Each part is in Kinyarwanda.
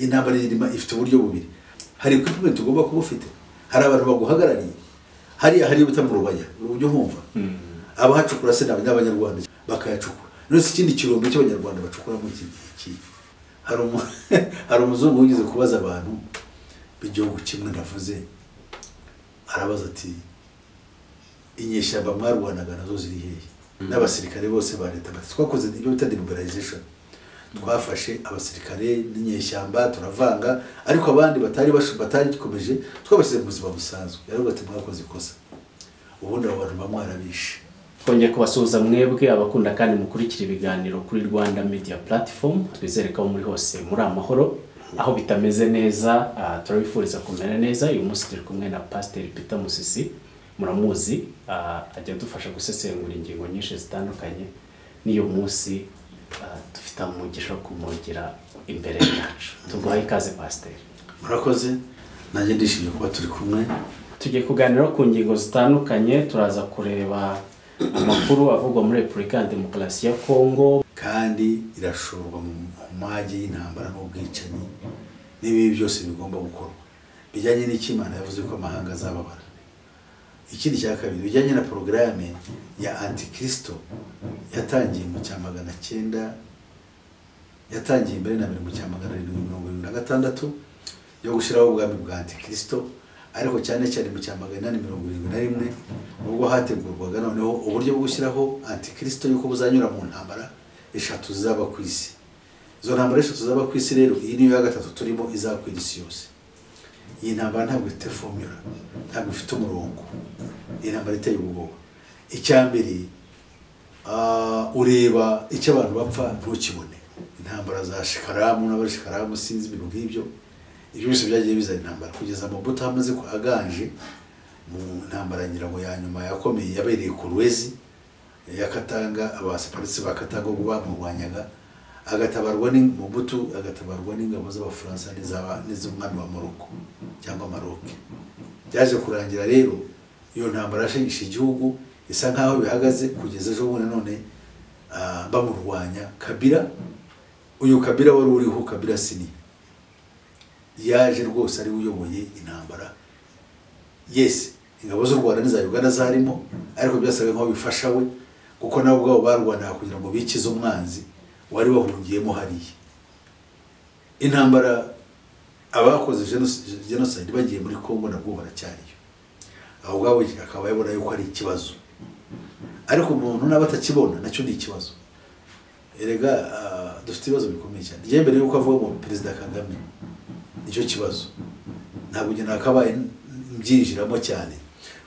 intambara ifite uburyo bubiri hari equipment ugomba kuba ufite hari abantu baguhagarariye hari butamurubaya uburyo humva abahacukura se n'abanyarwanda bakayacukura none ikindi kirombe cy'abanyarwanda bacukura muri iki hari umuzungu ugize kubaza abantu b'igihugu kimwe navuze arabaza ati inyeshyamba mwarwanaga nazo ziri hehe n'abasirikare bose ba leta twakoze ibyo bita demobilization twafashe abasirikare n'inyeshyamba turavanga ariko abandi batagikomeje twabashyize mu buzima busanzwe yaravuga ati mwakoze ikosa ubundi abantu bamwarabishe twongeye kubasuhuza mwebwe abakunda kandi mukurikira ibiganiro kuri Rwanda Media Platform twizere ko muri hose muri amahoro aho bitameze neza turabifuriza kumera neza uyu munsi turi kumwe na Pastor Peter Musisi muramuzi ajya dufasha gusesengura ingingo nyinshi zitandukanye niyo munsi dufite umugisha kumugira imbere yacu tuguhaye ikaze Pastor. Murakoze nanjye ndishimye kuba turi kumwe tugiye kuganira ku ngingo zitandukanye turaza kureba amakuru avugwa muri Repubulika ya Demokarasi ya Kongo kandi irashorwa mu mage y'intambara n'ubwicanyi n'ibi byose bigomba gukorwa bijyanye n'ikimana yavuze ko amahanga azababara. Ikindi cya kabiri bijyanye na programme ya Antikristo yatangiye mu cyamagana 9 yatangiye mbere na mu cyamagana 776 yo gushiraho ubwami bwa Antikristo ariko cyane cyane mu cyamagana 871 ubwo hategurwaga noneho uburyo bwo gushyiraho Antikristo yuko buzanyura mu ntambara eshatu zaba ku isi. Izo ntambara eshatu zaba ku isi rero iyi niyo ya gatatu turimo izakwira isi yose. Iyi ntambara ntabwo ifite formula ntabwo ifite umurongo iyi ntambara iteye ubwoba. Icyambere ureba icyo abantu bapfa ntukibone intambara za Shikaramu n'abashikaramu sinzi ibintu nk'ibyo ibyo byose byagiye bizana intambara kugeza mu buto hamaze ko aganje mu ntambara nyirago ya nyuma yakomeye yabereye ku Rwezi yakatanga abaseparatisi bakatanga ngo bamurwanyaga agatabarwa ni mu buto agatabarwa n'ingabo z'abafaransa n'iz'umwami wa Morocco cyangwa Maroc. Byaje kurangira rero iyo ntambara yashingisha igihugu isa nkaho bihagaze kugeza ejo bundi none bamurwanya Kabila. Uyu Kabila wari uriho Kabila sini yaje rwose ari uyoboye intambara. Yes ingabo z'u Rwanda n'iza Uganda zarimo ariko byasaga nkaho bifasha we kuko nabo ubwabo barwanaga kugira ngo bikize umwanzi wari wahungiyemo hariya. Intambara abakoze genocide bagiye muri Kongo nabwo baracyariyo aho ubwabo akaba yabona yuko ari ikibazo ariko umuntu n'abatakibona nacyo ni ikibazo. Erega dufite ibibazo bikomeye cyane je mbere yuko avuga ngo Perezida Kagame nicyo kibazo ntabwo nge nakabaye mbyinjiramo cyane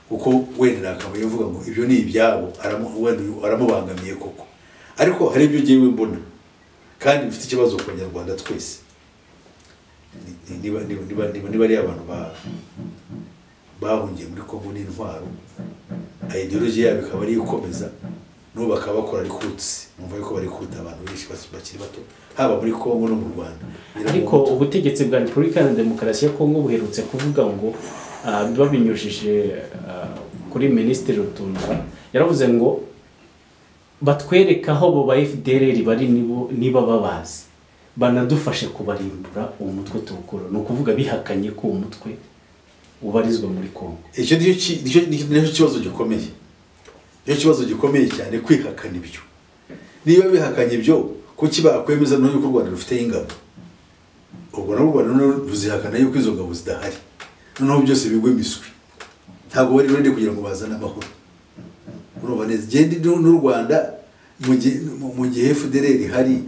kuko wenda akabaye uvuga ngo ibyo ni ibyabo aramubangamiye koko ariko hari ibyo giye mbona kandi mfite ikibazo ku Banyarwanda twese niba ari abantu bahungiye muri Kongo n'intwaro ideology yabo ikaba ari ikomeza no bakaba bakora recruits numva yuko bari kuta abantu benshi bakiri bato haba muri Kongo no mu Rwanda. Ariko ubutegetsi bwa Repubulika ya Demokarasi ya Kongo buherutse kuvuga ngo babinyujije kuri Minisitiri Rutunga yaravuze ngo batwereka aho bo ba FDLR bari niba babazi banadufashe kubarimbura uwo mutwe tukuru no kuvuga bihakanye ko uwo mutwe ubarizwa muri Kongo. Icyo nicyo kibazo gikomeye. Iyo kibazo gikomeye cyane kwihakana ibyo. Niba bihakanye ibyo kuki bakwemeza no yuko Rwanda rufite ingabo. Ubwo na Rwanda ruzihakana yuko izo ngabo zidahari. Noneho byose bigwe miswi. Ntabwo bari ready kugira ngo bazane amahoro. Urumva neza gende n'u Rwanda mu gihe FDLR hari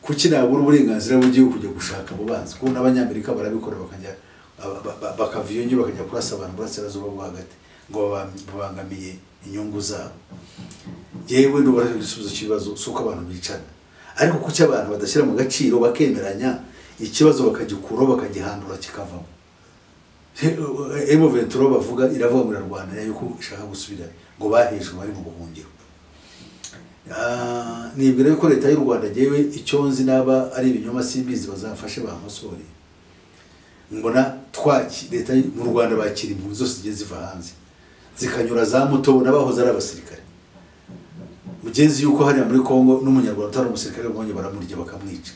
kuki nabura uburenganzira bugiye kujya gushaka abo banzi ko n'abanyamerika barabikora bakajya bakaviyonye bakajya kurasa abantu burasirazuba bwo hagati ngo babangamiye inyungu zabo. Yewe n'ubara igisubizo kibazo suko abantu bicana ariko kuki abantu badashyira mu gaciro bakemeranya ikibazo bakagikuraho bakagihandura kikavamo. M23 bavuga iravuga muri Rwanda yuko ishaka gusubira ngo bahejwe bari mu buhungiro. Nibwira yuko leta y'u Rwanda yewe icyo nzi naba ari ibinyoma simbizi bazafashe bamusore mbona twaki leta mu Rwanda bakira impunzi zose zigiye ziva hanze zikanyura za Mutobo n'abahoze ari abasirikare mugenzi yuko hari muri Kongo n'umunyarwanda utari umusirikare wabonye baramurya bakamwica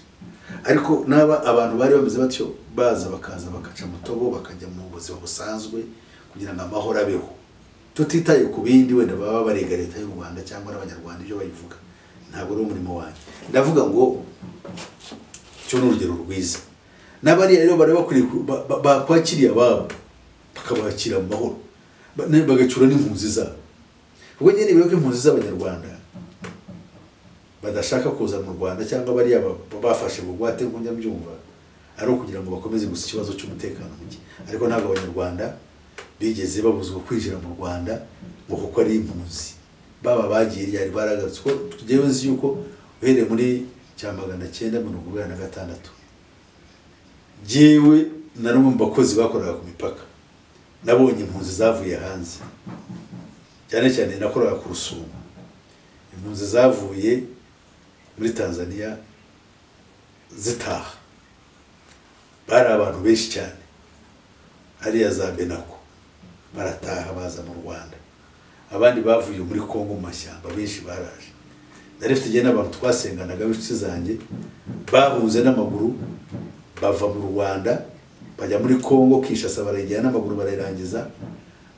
ariko naba abantu bari bameze batyo baza bakaza bakaca mutobo bakajya mu buzima busanzwe kugira ngo amahoro abeho tutitaye ku bindi wenda baba barega leta y'u Rwanda cyangwa n'abanyarwanda ibyo bayivuga ntabwo ari umurimo wanjye ndavuga ngo cyo n'urugero rwiza n'abari rero bari bakwiriye bakwakiriye ababo bakabakira mu mahoro bagacura n'impunzi zabo ubwo nyine bivuga ko impunzi z'abanyarwanda badashaka kuza mu Rwanda cyangwa bari bafashe bugwate ngo njyabyumva ari ukugira ngo bakomeze gusa ikibazo cy'umutekano muke ariko ntabwo abanyarwanda bigeze babuzwa kwinjira mu Rwanda ngo kuko ari impunzi baba bagiye ryari baragatse ko tugewe nzi yuko uhereye muri cyamagana 986 jewe na rumwe mu bakozi bakoraga ku mipaka nabonye impunzi zavuye hanze cyane cyane nakoraga ku Rusumo impunzi zavuye muri Tanzania zitaha bari abantu benshi cyane hariya za Benako barataha baza mu Rwanda abandi bavuye muri Kongo mu mashyamba benshi baraje narifite igihe n'abantu twasenganaga b'inshuti zanjye bahuze n'amaguru bava mu Rwanda bajya muri Kongo Kinshasa barajyana n'amaguru barayirangiza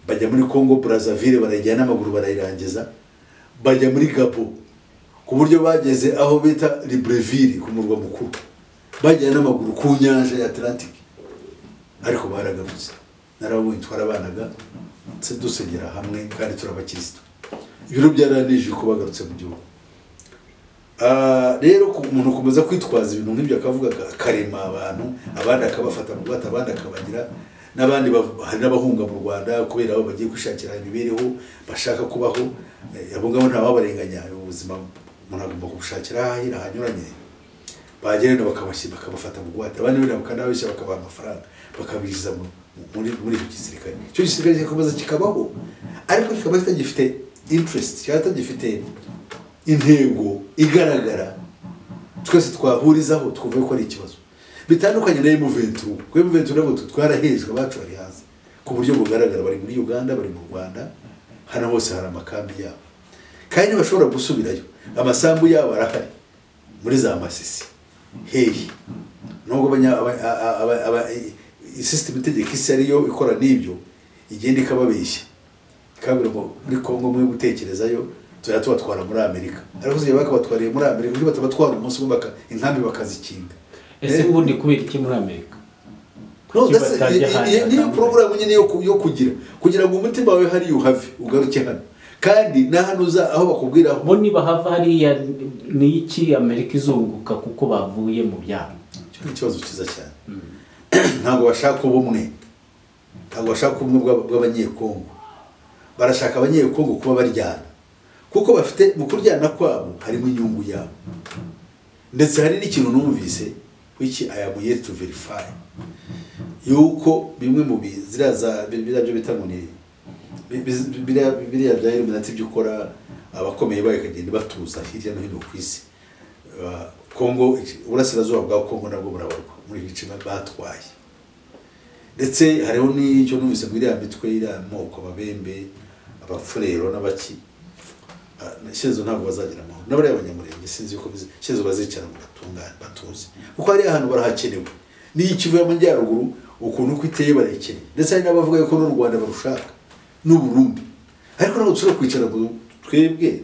bajya muri Kongo Brazzaville barajyana n'amaguru barayirangiza bajya muri Gabo ku buryo bageze aho bita Libreville ku murwa mukuru bajyana n'amaguru ku nyanja ya Atlantique ariko baragarutse narabonye twarabanaga dusengera hamwe kandi turabakristo ibiro byaranije ko bagarutse mu gihugu rero umuntu komeza kwitwaza ibintu nk'ibyo akavuga karema abantu abandi akabafata mu bwata abandi akabagira n'abandi hari n'abahunga mu Rwanda kubera abo bagiye kwishakira imibereho bashaka kubaho abo ngabo nta babarenganya ubuzima umuntu agomba kubushakira ahira hanyuranye bagere bakabafata mu bwata abandi bene bakanabisha bakabaha amafaranga bakabijiza muri gisirikare cyo gisirikare gikomeza kikabaho ariko kikaba kitagifite interest cyata gifite intego igaragara twese twahurizaho twumve ko ari ikibazo bitandukanye na M23 ko M23 nabo twarahejwe bacu bari hanze ku buryo bugaragara bari muri Uganda bari mu Rwanda hana hose hari amakambi yabo kandi bashobora gusubirayo amasambu yabo arahari muri za Masisi hehe nubwo system itegeka isi ariyo ikora n'ibyo igenda ikababeshya kabira muri Kongo mwe gutekerezayo tubatwara muri Amerika ariko ziye bakabatwariye muri Amerika kuko batabatwara umunsi ubaka inkambi bakazikinga ese ubundi kubera iki muri Amerika no niyo program nyine yo kugira ngo umutima wawe hari uhave ugaruke hano kandi nahanuza aho bakubwira aho bo niba hava hariya ni iki Amerika izunguka kuko bavuye mu byaro cyo ikibazo kiza cyane ntabwo bashaka ubumwe bw'abanyekongo barashaka abanyekongo kuba baryana kuko bafite mu kuryana kwabo harimo inyungu yabo ndetse hari n'ikintu numvise which I am yet to verify yuko bimwe mu biziraza byo bitamuni biriya bya Illuminati byukora abakomeye bakagenda batuza hirya no hino ku isi Kongo urasirazuba bwa Kongo nabwo burabarwa muri bice batwaye ndetse hariho n'icyo numvise muri ya mitwe ira moko babembe abafurero n'abaki Shezo ntabwo bazagira amahoro n'abari abanyamurenge sinzi uko Shezo bazicara mu batungane batuze kuko hari ahantu barahakenewe ni ikivuye mu njyaruguru ukuntu kwiteye barekene ndetse hari n'abavuga yuko n'u Rwanda barushaka n'u Burundi ariko nabo tsura kwicara ngo twebwe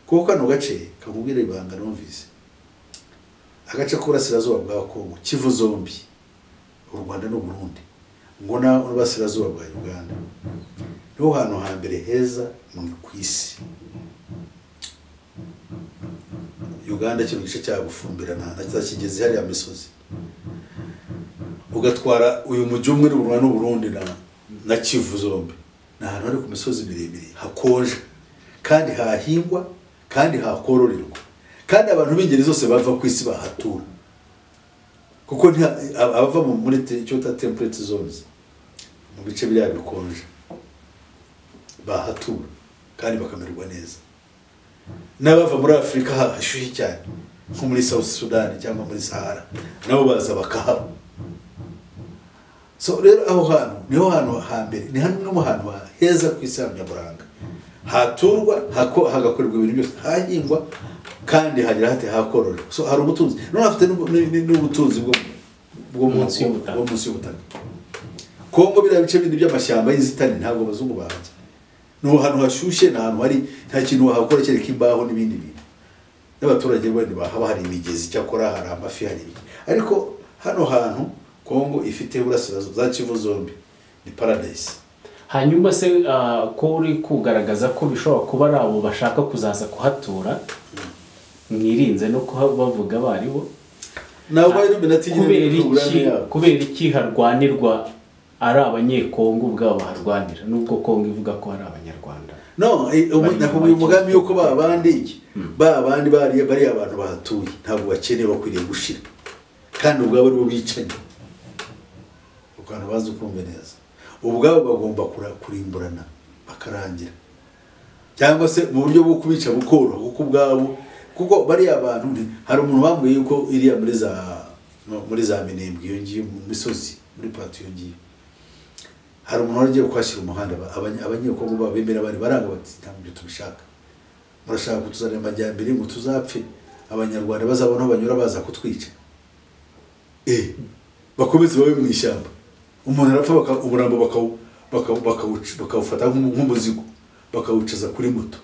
kuko kano gace kamubwira ibanga numvise agace k'uburasirazuba bwa Kongo Kivu zombi u Rwanda n'u Burundi ngo n'uburasirazuba bwa Uganda niho hantu hambere heza mu kwisi Uganda cyo gice cya gufumbira nta kigeze hari amisozi ugatwara uyu mujumwe n'u Rwanda n'u Burundi na Kivu zombi na hantu hari ku misozi miremire hakonje kandi hahingwa kandi hakororerwa kandi abantu b'ingeri zose bava ku isi bahatura kuko abava muri cyo ta temperate zones mu bice bya bikonje bahatura kandi bakamererwa neza n'abava muri Afrika hashyushye cyane nko muri South Sudan cyangwa muri Sahara nabo baza bakahaba so rero aho hantu niho hantu hambere ni hano mu hantu heza ku isi y'Abanyaburanga haturwa hagakorerwa ibintu byose hahingwa kandi hagira hate hakorora so hari ubutunzi none afite n'ubutunzi bwo munsi y'ubutaka Kongo bira bice bindi by'amashyamba y'inzitane ntabwo bazungu bahanze no hantu hashushe na hantu hari nta kintu wahakora kereka imbaho n'ibindi bintu n'abaturage bandi bahaba hari imigezi cyakora hari amafi hari ariko hano hantu Kongo ifite burasirazuba za Kivu zombi ni paradise. Hanyuma se ko uri kugaragaza ko bishobora kuba ari abo bashaka kuzaza kuhatura mwirinze no bavuga baribo nabo bari binatigira kubera iki harwanirwa ari abanyekongo ubwabo harwanira nubwo Kongo ivuga ko ari abanyarwanda no nakubuye umugambi yuko babandi bari abantu bahatuye ntabwo bakeneye bakwiriye gushira kandi ubwabo ari bo bicanye ukana bazi kumve neza ubwabo bagomba kurimburana bakarangira cyangwa se mu buryo bwo kubica bukoro kuko ubwabo kuko bari abantu hari umuntu bambuye yuko iriya muri za Minembwe yongiye mu misozi muri patu yongiye hari umuntu wagiye kwashyira umuhanda abanyekongo babemera bari baranga bati ntabwo tubishaka murashaka kutuzanira amajyambere ngo tuzapfe abanyarwanda bazabona banyura baza kutwica bakomeze babe mu ishyamba umuntu arapfa umurambo bakawufata nk'umuzigo bakawucaza kuri moto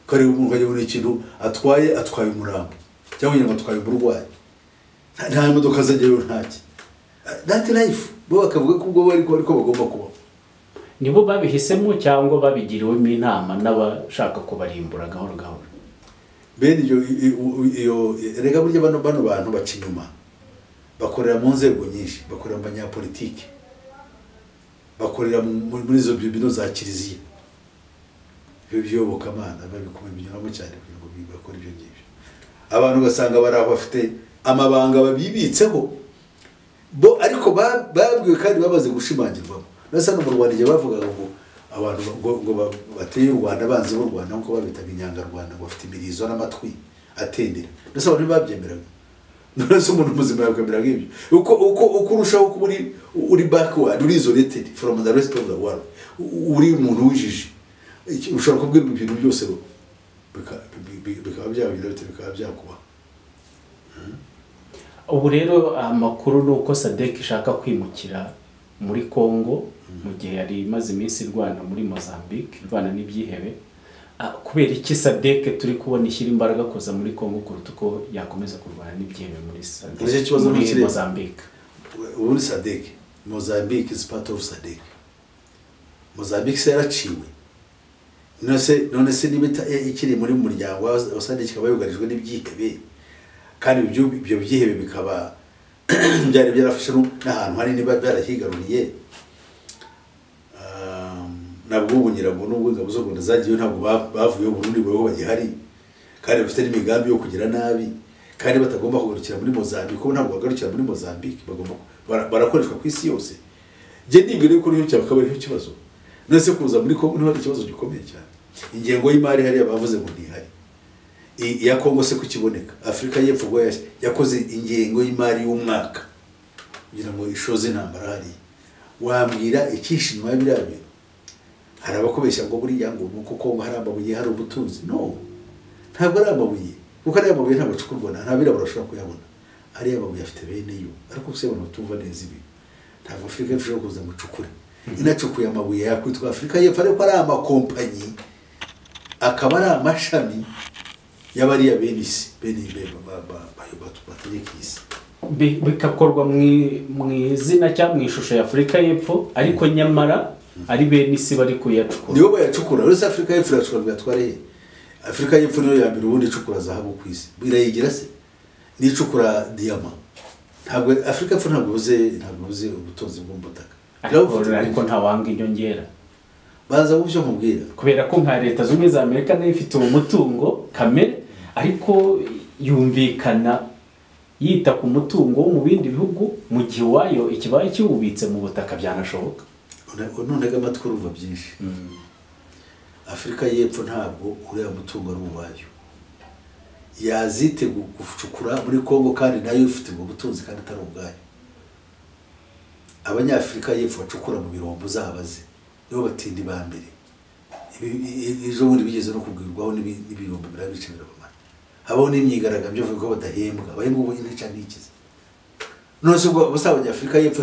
kare umuntu yabona ikintu atwaye umurambo cyangwa ngo atwaye uburwayi nta modoka zajyayo ntaki that life bo bakavuga ko ubwo bari ko bagomba kuba nibo babihisemo cyangwa babigiriwemo inama n'abashaka kubarimbura gahoro gahoro bene iyo rega burya bano bantu baca inyuma bakorera mu nzego nyinshi bakorera mu banyapolitike bakorera muri izo bino za kiliziya biyobokamana babikoma binyuramo cyane kugira ngo bakore ibyo ngibyo abantu ugasanga bari aho bafite amabanga babibitseho bo ariko babwiwe kandi bamaze gushimangirwamo nasa no mu Rwanda igihe bavugaga ngo abantu ngo bateye u Rwanda banze b'u Rwanda nko babitaga inyangarwanda ngo bafite imirizo n'amatwi atendera nasa abantu babyemeraga nasa umuntu muzima yakwemera nk'ibyo uko urushaho kuba uri backward uri isolated from the rest of the world uri umuntu wijije ushobora kubwira ibintu byose bikaba byakuba ubu rero amakuru nuko SADC ishaka kwimukira muri Kongo mu gihe yari imaze iminsi irwana muri Mozambique irwana n'ibyihebe kubera iki SADC turi kubona ishyira imbaraga koza muri Kongo kuruta uko yakomeza kurwana n'ibyihebe muri Mozambique ubu SADC Mozambique is part of SADC Mozambique yaraciwe none se nibita ikiri muri muryango wa SADC kaba yugarijwe n'ibyihebe kandi ibyo byihebe bikaba byari byarafashe n'ahantu hari niba byarahigaruriye nabwo ubunyira ngo nubwo ngabo zo Rwanda zagiye ntabwo bavuye Burundi bo bagihari kandi bafite n'imigambi yo kugira nabi kandi batagomba kugarukira muri Mozambique ko ntabwo bagarukira muri Mozambique bagomba barakoreshwa ku isi yose je nibwire ko niyo cyakaba ari ikibazo nese kuza muri Kongo niho ikibazo gikomeye cyane ingengo y'imari hari abavuze ngo ntihari ya Kongo se kukiboneka Afrika y'Epfo ngo yakoze ingengo y'imari y'umwaka kugira ngo ishoze intambara hari wambwira ikishimwa birabe hari abakobesha ngo buriya ngo nuko Kongo hari amabuye hari ubutunzi no ntabwo ari amabuye kuko ari amabuye ntabwo cukurwa nta birabura bashobora kuyabona ari amabuye afite bene yo ariko se abantu batumva neza ibi ntabwo Afrika y'Epfo ishobora kuza mucukure inacukuye amabuye yakwitwa Afrika y'Epfo ariko ari amakompanyi akaba ari amashami yabariya benisi bene bategeka isi bikakorwa mu izina cyangwa mu ishusho ya Afrika y'Epfo ariko nyamara ari benisi bari kuyacukura niyo bayacukura uretse Afrika y'Epfo iracukura bigatware Afrika y'Epfo niyo yambere ubundi icukura zahabu ku isi birayigira se n'icukura diamant ntabwo Afrika y'Epfo ntabwo buze ubutunzi bw'ubutaka ariko nta wanga inyongera baza buvyo mubwira kubera ko nka leta z'ubumwe za Amerika nayo ifite umutungo kamere ariko yumvikana yita ku mutungo wo mu bindi bihugu mu gihe wayo ikibaye cyubitse mu butaka byanashoboka none gamatwe urumva byinshi Afrika y'Epfo ntabwo uriya mutungo ari uwayo yazite gucukura muri Kongo kandi nayo ifite mu butunzi kandi atari ubwayo Abanyafrika y'Epfo bacukura mu birombo zabaze nibo batindi ba mbere ejo bundi bigeze no kubwirwaho n'ibirombo birabice birabamara habaho n'imyigaragambyo bavuga ko badahembwa bahembwa ubu intica ntikize none se ubwo basaba Afurika y'Epfo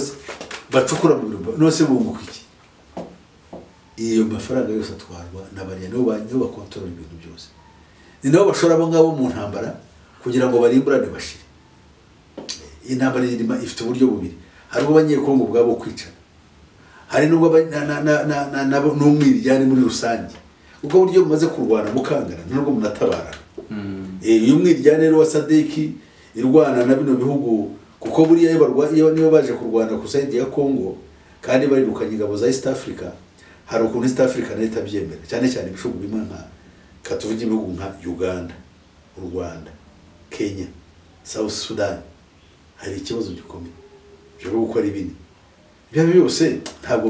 bacukura mu birumba none se bunguka iki iyo mafaranga yose atwarwa n'abariya nibo bakontorora ibintu byose ni nabo bashora abo ngabo mu ntambara kugira ngo barimburane bashire intambara irima ifite uburyo bubiri hari abanyekongo ubwabo kwica hari n'ubwo n'umwiryane muri rusange ubwo buryo bumaze kurwana mukangana nubwo munatabara iyo umwiryane rero wa Sadeki irwana na bino bihugu kuko buriya iyo niyo baje kurwana ku side ya Congo kandi barirukanye ingabo za East Africa hari ukuntu East Africa nayo itabyemera cyane cyane ibishugu bimwe nka katuvuge ibihugu nka Uganda u Rwanda Kenya South Sudan hari ikibazo gikomeye byo gukora ibindi byaba byose ntabwo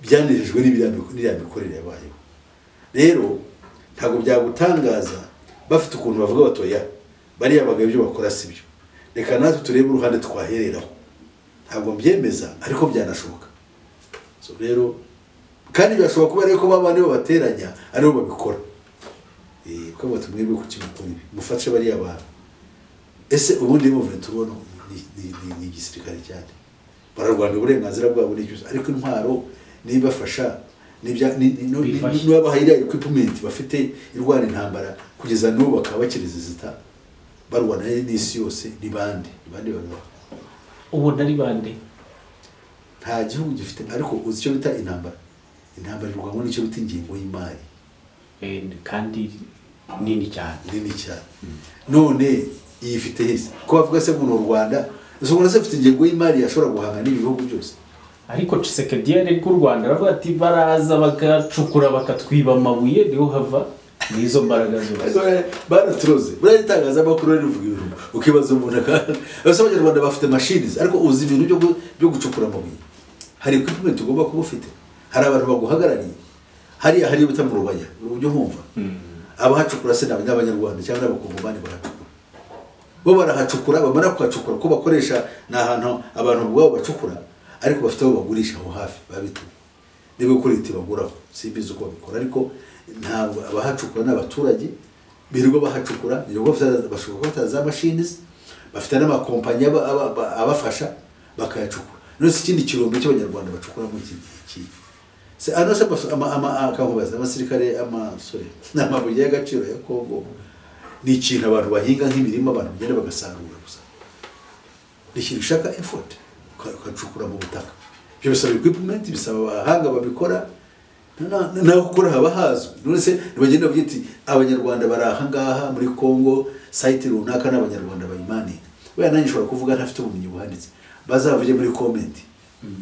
byanejejwe n'iriya mikorere yabayeho rero ntabwo byagutangaza bafite ukuntu bavuga batoya bariya bagabo ibyo bakora sibyo reka natwe turebe uruhande twahereraho ntabwo mbyemeza ariko byanashoboka so rero kandi byashobora kuba rero ko babandi babateranya aribo babikora ko batumwebwe ku kimukuri mufashe bariya abantu ese ubundi movement ubona ni igisirikare cyane bararwanya uburenganzira bwabo n'icyusa ariko intwaro nibafasha n'abahayira equipment bafite irwana intambara kugeza n'ubu bakaba bakirizita barwana n'isi yose ni bande bagaba ubu nari bande nta gihugu gifite ariko uzi icyo bita intambara irwanywa n'icyo bita ingingo y'imari kandi nini cyane none yifite hese ko bavuga se mu Rwanda uzobona se ufite ingingo y'imari yashobora guhanga n'ibihugu byose ariko Tshisekedi yari ku Rwanda aravuga ati baraza bagacukura bakatwiba amabuye niho hava nizo mbaraga zose baraturoze burayitangaza amakuru rivuga ibintu ukibaza umuntu abasaba Abanyarwanda bafite machines ariko uzi ibintu byo gucukura amabuye hari equipment ugomba kuba ufite hari abantu baguhagarariye hari buta mu Rubaya urubyo nkumva abahacukura se n'Abanyarwanda cyangwa n'abakongomani baracukura bo barahacukura bamara kwacukura ko bakoresha n'ahantu abantu ubwabo bacukura ariko bafite aho bagurisha aho hafi babita niba kuri iti baguraho simbizo uko bikora ariko ntabwo abahacukura n'abaturage birirwa bahacukura birirwa bashobora kuba za machines bafite n'amakompanyi abafasha bakayacukura none se ikindi kirombe cy'Abanyarwanda bacukura mu iki se ano se akamubaza abasirikare n'amabuye y'agaciro ya Congo ni ikintu abantu bahinga nk'imirima abantu bagenda bagasarura gusa ikintu ushaka effort ukacukura mu butaka byo bisaba equipment bisaba abahanga babikora naho gukora haba hazwi none se bagenda bavuga ati Abanyarwanda baraha ngaha muri Congo site runaka n'Abanyarwanda bayimani we nanjye ushobora kuvuga ntafite ubumenyi buhanditse bazavuye muri comment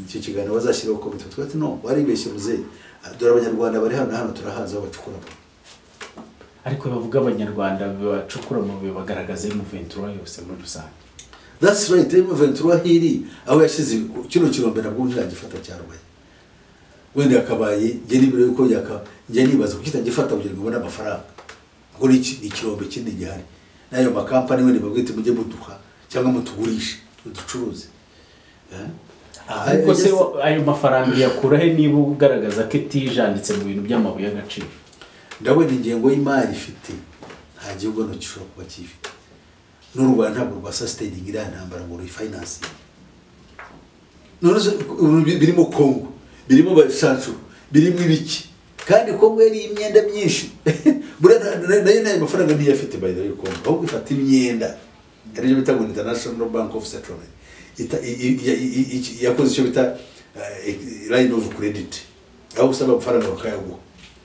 icyo kiganiro bazashyiraho comment twati no waribeshye muze dore Abanyarwanda bari hano turahaza bacukura ariko bavuga Abanyarwanda bacukura mu bagaragaza M23 yose muri rusange that's right M23 hiri aho yashize kino kirombe nabwo ntiragifata cyarubaye wende yakabaye nge nibiro yuko nge nibaza kukita gifata kugira ngo ubone amafaranga ngo ni kirombe kindi gihari nayo makampani wende bagwite mujye muduha cyangwa mutugurishe uducuruze ariko se ayo mafaranga yakura he niba ugaragaza ko itijanditse mu bintu by'amabuye y'agaciro ndabona ingengo y'imari ifite nta gihugu no gishobora kuba kifite n'u Rwanda ntabwo rwa sustaining iriya ntambara ngo refinance none birimo Congo birimo bashacu birimo ibiki kandi Congo yari imyenda myinshi nayo nayo mafaranga ntiyafite by the way Congo ahubwo ifata imyenda ari byo bita International Bank of Settlement yakoze icyo bita line of credit aho usaba amafaranga bakayaguha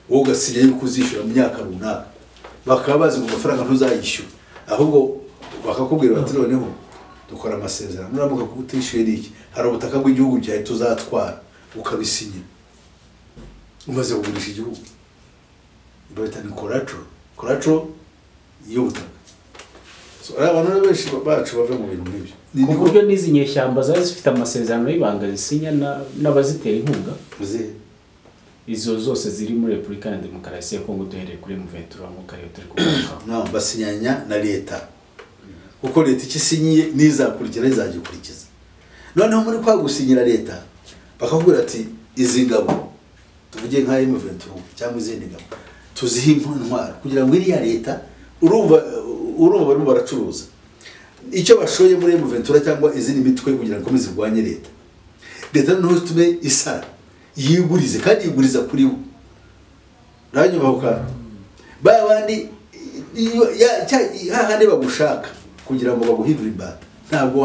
wowe ugasinya yuko uzishyura mu myaka runaka bakaba bazi ngo amafaranga ntuzayishyura ahubwo bakakubwira bati noneho dukora amasezerano nuramuka kutishyuye n'iki hari ubutaka bw'igihugu cyawe tuzatwara ukabisinya umaze kugurisha igihugu bita ni collateral y'ubutaka so abantu benshi bacu bava mu bintu nk'ibyo ku buryo n'izi nyeshyamba zari zifite amasezerano y'ibanga zisinya n'abazitera inkunga izo zose ziri muri Repubulika ya Demokarasi ya Kongo duhereye kuri M23 mu kariyo turi kuvuga no basinyanya na leta kuko leta ikisinyiye nizakurikira izagikurikiza noneho muri kwa gusinyira leta bakakubwira ati izi ngabo tuvuge nka M23 cyangwa izindi ngabo tuzihe intwaro kugira ngo iriya leta urumva urumva barimo baracuruza icyo bashoye muri M23 cyangwa izindi mitwe kugira ngo komeze rwanye leta noneho tume isara yigurize kandi yiguriza kuri bo ranyubahuka babandi hahandi bagushaka kugira ngo baguhindure imbata ntabwo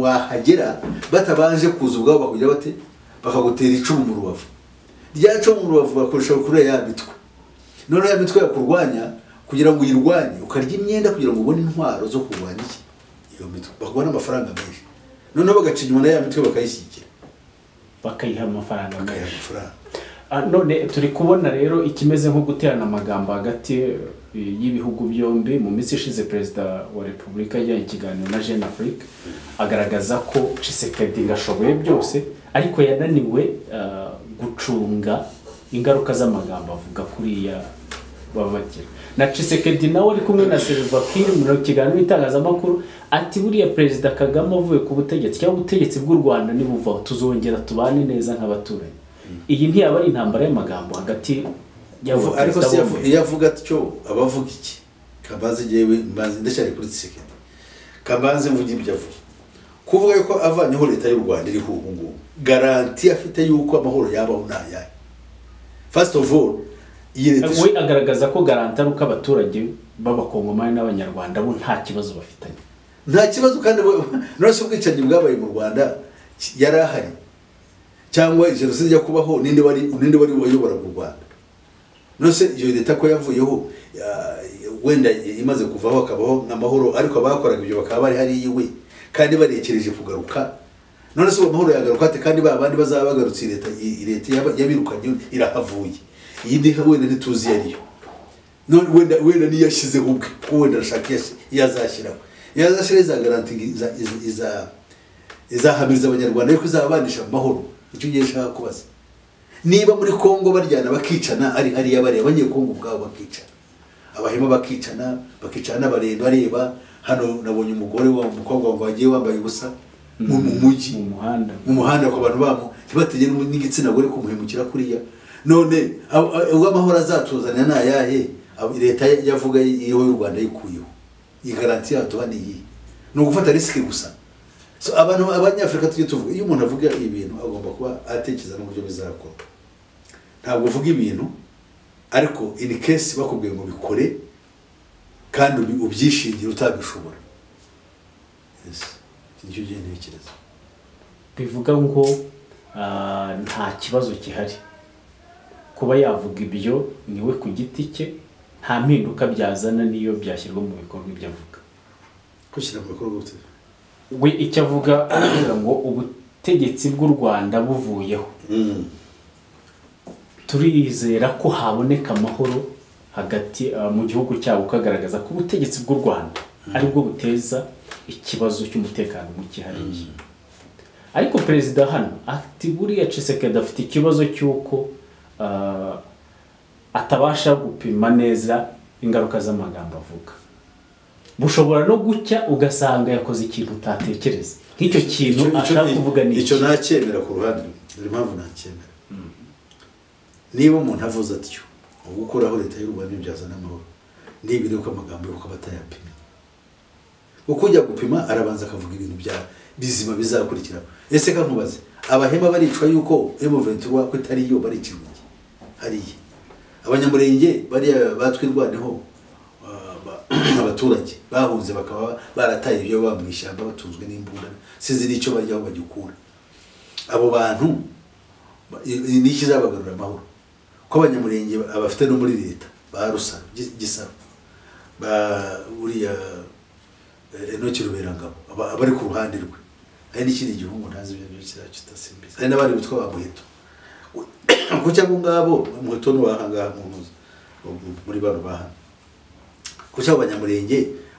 wahagera batabanje kuza ubwabo bakujya bate bakagutera icumu mu rubavu rya cumu mu rubavu bakoresha kuri ya mitwe none ya mitwe yakurwanya kugira ngo uyirwanye ukarya imyenda kugira ngo ubone intwaro zo kurwanya iki iyo mitwe bakubona amafaranga menshi noneho bagaca inyuma ya mitwe bakayishyikira bakayiha amafaranga menshi. None turi kubona rero ikimeze nko guterana amagambo hagati y'ibihugu byombi. Mu minsi ishize perezida wa Repubulika yajyanye ikiganiro na Jeune Afrique agaragaza ko Tshisekedi gashoboye byose ariko yananiwe gucunga ingaruka z'amagambo avuga kuriya babagira. Na Tshisekedi nawe ari kumwe na Salva Kiir mu kiganiro itangazamakuru ati buriya perezida Kagame avuye ku butegetsi cyangwa ubutegetsi bw'u Rwanda nibuvaho tuzongera tubane neza nk'abaturanyi. Iyi ntiyaba ari intambara y'amagambo hagati y'abo ariko se yavuga atyo abavuga iki Kabanze jewe mbanze ndashari kuri Tshisekedi Kabanze mvuga ibyo avuga kuvuga yuko avanyeho leta y'u Rwanda iri hungu garanti afite yuko amahoro yabaho nayaye. First of all we agaragaza ko garanti ari uko abaturage b'abakongomani n'abanyarwanda bo nta kibazo bafitanye, nta kibazo kandi nose ubwicanyi bwabaye mu Rwanda yarahari cyangwa jenoside yakubaho ninde wari wayobora mu Rwanda. Nose iyo leta ko yavuyeho wenda imaze kuvaho akabaho amahoro ariko abakoraga ibyo bakaba bari hari yiwe kandi barekereje kugaruka. None se amahoro yagaruka ate kandi babandi bazaba bagarutse leta yabirukanye irahavuye yindi wenda ntituzi yariyo none wenda niyashizeho ubwe ko wenda rashaka yazashyiraho za garanti izahamiriza abanyarwanda yuko izababanisha amahoro. Icyo gihe shaka kubaza niba muri Kongo baryana bakicana ari hariya bareba abanyekongo ubwabo bakicana abahema bakicana n'abarendo areba hano nabonye umugore wa umukobwa ngo wagiye wambaye ubusa mu mujyi mu muhanda ko abantu bamo kibategeye n'igitsina gore kumuhemukira kuriya. None ubwo amahoro azatuzana nayahe leta yavuga iyo y'u Rwanda yikuyeho iyi garanti yatuhani yi no gufata risk gusa. So abantu abanyafrika tujye tuvuga iyo umuntu avuga ibintu agomba kuba atekereza no buryo bizakora. Ntabwo uvuga ibintu ariko in case bakubwiye ngo bikore kandi ubyishingira utabishobora. Yes, nicyo gihe ntekereza bivuga ngo nta kibazo gihari kuba yavuga ibyo niwe ku giti cye nta mpinduka byazana niyo byashyirwa mu bikorwa ibyo avuga. Kushyira mu bikorwa gute? We icyo avuga aravuga ngo ubutegetsi bw'u Rwanda buvuyeho turizera ko haboneka amahoro hagati mu gihugu cyabo, ukagaragaza ko ubutegetsi bw'u Rwanda aribwo buteza ikibazo cy'umutekano muke hariya. Ariko perezida hano ati buriya Tshisekedi afite ikibazo cy'uko atabasha gupima neza ingaruka z'amagambo avuga. Bushobora no gucya ugasanga yakoze ikintu utatekereza nk'icyo kintu ashaka kuvuga ni icyo nacyemera ku ruhande dore impamvu nacyemera. Niba umuntu avuze atyo gukuraho leta y'u Rwanda byazana amahoro n'ibiri uko amagambo y'uko batayapima uko ujya gupima arabanza akavuga ibintu bya bizima bizakurikira. Ese kankubaze abahema baricwa yuko M23 ko itari yo baricirwa hariya abanyamurenge bari batwirwaneho abaturage bahunze bakaba barataye ibyo bamwishyamba batunzwe n'imbunda sizi n'icyo barya aho bagikura. Abo bantu nikizabagarura amahoro ko abanyamurenge abafite no muri leta barusa gisaro uriya Enoki Ruberangabo abari ku ruhande rwe ari n'ikindi gihungu ntazi ibyo cyacu tasimbiza ari n'abari bitwa bamuheto kucya ngabo umuheto no bahanga muri baro bahana kucya abanyamurenge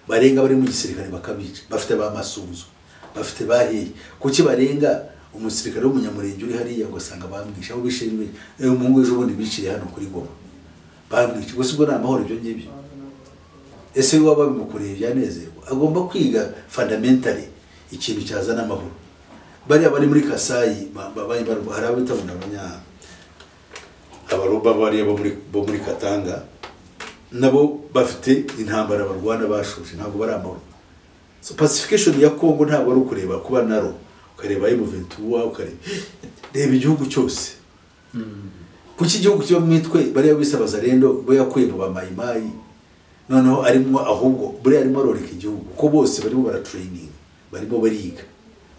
barenga bari mu gisirikare bakabica bafite ba masunzu bafite bahiye kuki barenga umusirikare w'umunyamurenge uri hariya ugasanga bamwisha aho bishimye umuhungu ejo bundi biciye hano kuri Goma bamwisha gusa ubwo namahoro ibyo ngibyo. Ese waba bimukoreye byanezerwa agomba kwiga fundamentally ikintu cyazana amahoro. Bari abari muri Kasayi hari abitabona abaroba bari bo muri Katanga nabo bafite intambara barwana bashoje ntabwo bari amahoro. So pacification ya Congo ntabwo ari ukureba kuba naro ukareba M23 ukareba igihugu cyose. Kuki igihugu cyo mwitwe bari bisabaza rendo bo yakuye mu bamayimayi noneho arimo ahubwo buri arimo aroreka igihugu ko bose barimo bara training barimo bariga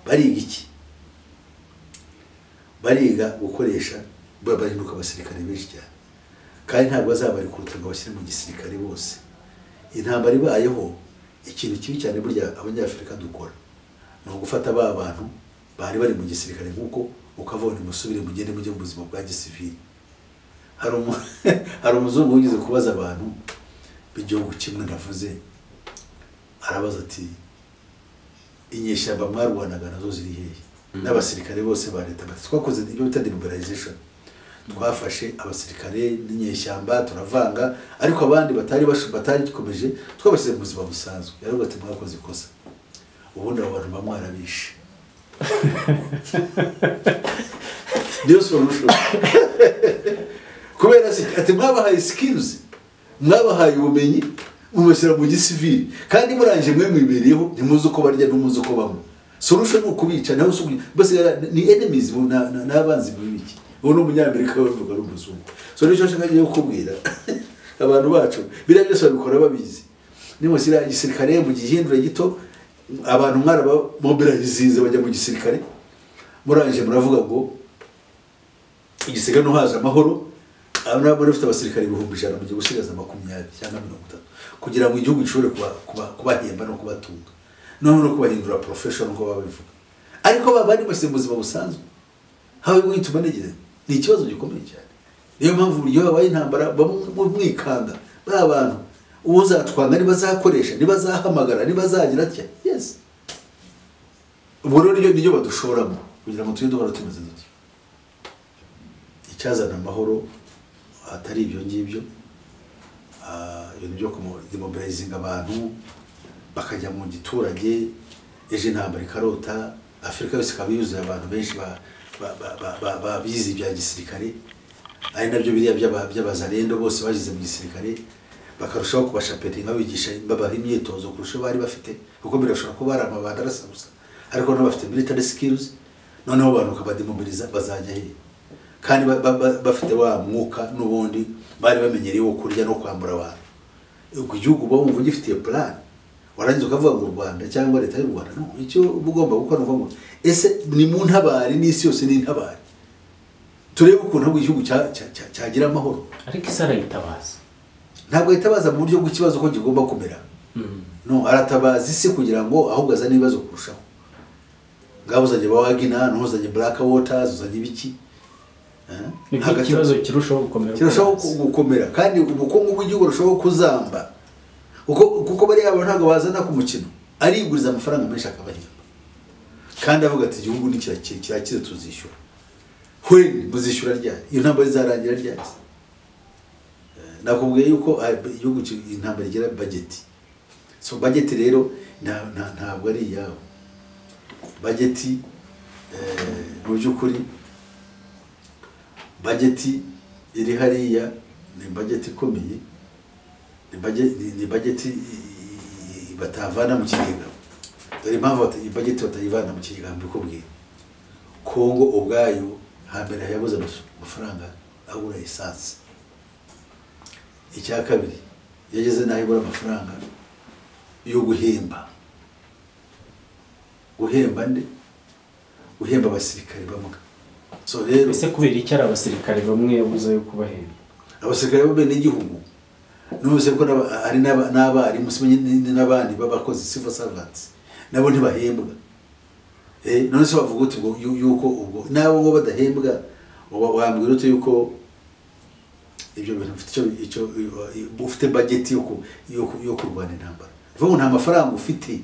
iki bariga gukoresha babahinduka abasirikare benshi cyane kandi ntabwo bazabari kuruta ngo bashyire mu gisirikare bose. Intambara ibayeho ikintu kibi cyane burya abanyafrika dukora no gufata ba bantu bari mu gisirikare nkuko ukavona musubire mugende mujye mu buzima bwa gisivili. Hari umuzungu ugize kubaza abantu b'igihugu kimwe navuze arabaza ati inyeshyamba mwarwanaga nazo ziri hehe n'abasirikare bose ba leta bati twakoze ibyo bita demobilization twafashe abasirikare n'inyeshyamba turavanga ariko abandi batari gikomeje twabashyize mu buzima busanzwe. Yaravuga ati mwakoze ikosa ubundi abantu bamwarabishe niyo solution kubera ati mwabahaye skills mwabahaye ubumenyi mubashyira mu gisivili kandi muranje mwe mwibereyeho ntimuzi uko barya n'umuzi uko bamwe. Solution ni ukubica naho bose ni enemies n'abanzi b'ibiki ubu n'umunyamerika bavuga n'umuzungu. So nicyo nshaka kukubwira abantu bacu biriya byose babikora babizi nimushyira igisirikare mu gihindura gito abantu mwaraba mobilize bajya mu gisirikare muranje muravuga ngo igisirikare no haje amahoro abana bafite abasirikare 100,000 mu gihe gusigaza 20 cyangwa 30 kugira ngo igihugu gishobore kubahemba no kubatunga no kubahindura professional ngo babivuga ariko babandi bose mu buzima busanzwe hawe gwituma negeze ni ikibazo gikomeye cyane. Niyo mpamvu buryo babaye intambara bamwikanga abantu uzatwanga nibazakoresha nibazahamagara nibazagira atya yes ubwo rero niyo badushoramo kugira ngo tuye duhora tumeze dutyo. Icyazana amahoro atari ibyo ngibyo ibintu byo demobilizing abantu bakajya mu giturage eje intambara ikarota Afrika yose kabiyuzuye abantu benshi bize ibya gisirikare ari nabyo biriya by'abazarendo bose bagize mu gisirikare bakarushaho kubashapetinga bigisha babaha imyitozo kurusha bari bafite kuko birashobora kuba ari amabanda arasabusa ariko no bafite military skills noneho abantu kabademobiliza bazajya he kandi bafite wa mwuka n'ubundi bari bamenyereye wo kurya no kwambura abantu. Igihugu bumva gifitiye plan warangiza ukavuga ngo Rwanda cyangwa leta y'u Rwanda no icyo bugomba gukora ngo ese ni mu ntabari n'isi yose ni ntabari turebe ukuntu igihugu cyagira amahoro. Ariko isara yitabaza ntabwo yitabaza mu buryo bw'ikibazo ko gigomba kumera no aratabaza isi kugira ngo ahubwo azane ibibazo kurushaho ngabo zanye bawagina no zanye black waters zanye biki ikibazo kirushaho gukomera kandi ubukungu bw'igihugu rushaho kuzamba kuko bari abo ntabwo bazana ku mukino ariguriza amafaranga menshi akabahimba kandi avuga ati igihugu ni kirakize tuzishyura hwe muzishyura ryari iyo ntambara izarangira ryari. Nakubwiye yuko igihugu intambara igira budget so budget rero ntabwo ari yawe budget mu by'ukuri budget iri hariya ni budget ikomeye ni budget batavana mu kigega dore impamvu budget batayivana mu kigega mbikubwiye Kongo ubwayo hambere yabuze amafaranga agura essence. Icya kabiri yageze naho ibura amafaranga yo guhemba abasirikare bamwe. So rero ese kubera iki ari abasirikare bamwe yabuze yo kubahemba abasirikare b'abene igihugu n'ubuse ko ari n'abari musimenye n'abandi babakoze civil servants nabo ntibahembwa none se bavuga uti yuko ubwo nabo ngo badahembwa wambwira uti yuko ibyo bintu icyo ufite budget yo kurwana intambara vuga nta mafaranga ufite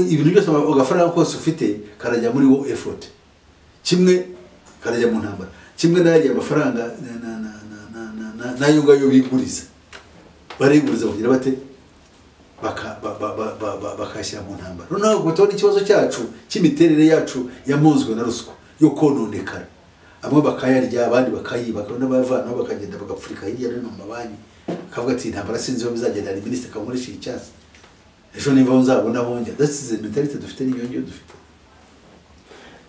ibintu byose ugafaranga kose ufite karajya muri wo effort kimwe karajya mu ntambara kimwe n'ari amafaranga nayo ngayo biguriza bariguriza kugira bate bakashyira mu ntambara. Noneho gutona ikibazo cyacu cy'imiterere yacu yamuzwe na ruswa yo kononekara amwe bakayarya abandi bakayiba kandi n'abavanaho bakagenda bagapfurika hirya no mu mabanki akavuga ati intambara sinzi aho bizagenda, ni minisitiri kamurisha icyasi ejo niba nzabona honja. That's the mentality dufite, n'iyo dufite.